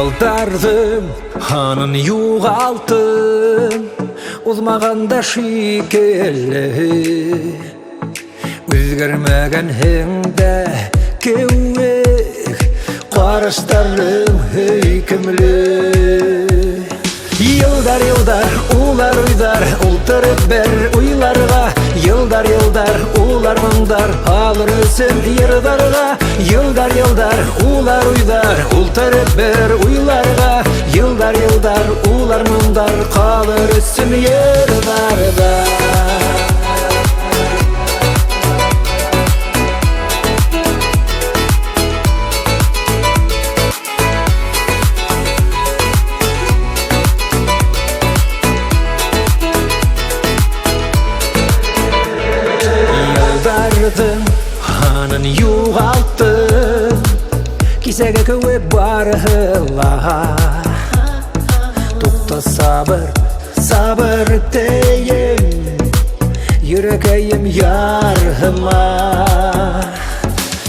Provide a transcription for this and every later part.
Yaldardım, hanın yuğaltım, uzmaganda şikeli. Üzgermegen hende kevvek, qarışlarım heykimli. Yıldar yıldar ular uydar, ultırıp ber uylarga. Yıldar yıldar ular mındar, alır ölsün yırdarga. Yıldar yıldar ular uydar, ultırıp ber uylarga. Yıldar yıldar ular mındar, kalır ölsün yırdarga. Hanın yuğalttım, kisege köve barhıla. Tukta sabır, sabır deyim, yürekeyim yarhıma.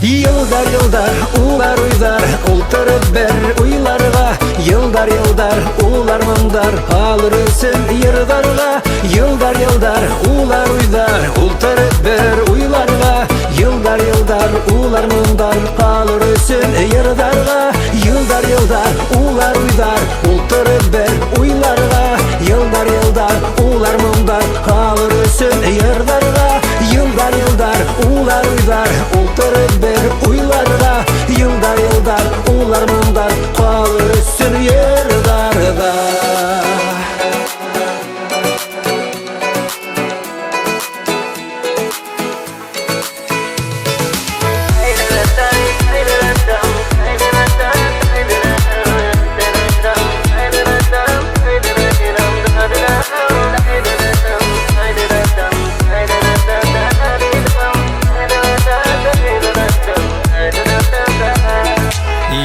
Yıldar yıldar ular uydar, ultırıp ber uylarga. Yıldar yıldar ular mındar, alır ölsün yırdarga. Yıldar yıldar ular uydar, ultırıp ber uylarga. Yıldar yıldar ular mındar, alır ölsün yırdarga. Yıldar yıldar ular uydar, ultırıp ber uylarga. Yıldar yıldar ular mındar, alır ölsün yırdarga. Yıldar yıldar ular uydar, ultırıp ber uylarga. Yıldar yıldar ular mındar, kalır ölsün yırdarga.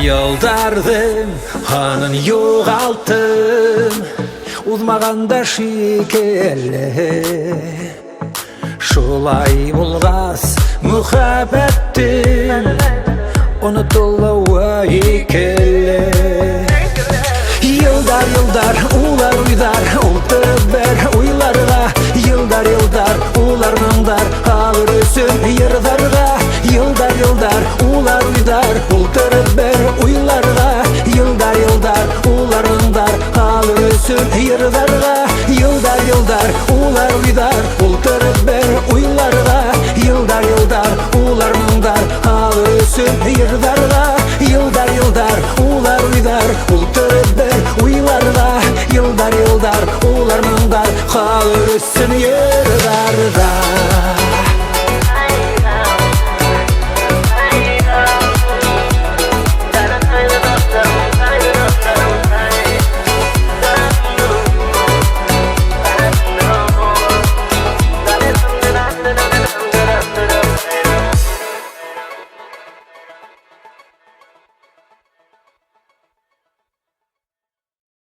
Yaldardım, hanın yuğalttım, uzmaganda şikeli. Şolay bulgas muhabbettim, unutulva ikeli. Yıldar yıldar ular uydar, ultırıp ber uylarga. Yıldar yıldar ular mındar, alır ölsün yırdarga. Yıldar yıldar ular uydar, ultırıp ber uylarga. Yıldar yıldar ular mındar, alır ölsün yırdarga. Yıldar yıldar ular uydar, ultırıp ber uylarga. Yıldar yıldar ular mındar, alır ölsün yırdarga. Yıldar yıldar ular uydar, ultırıp ber uylarga. Yıldar yıldar ular mındar, kalır ölsün yırdarga.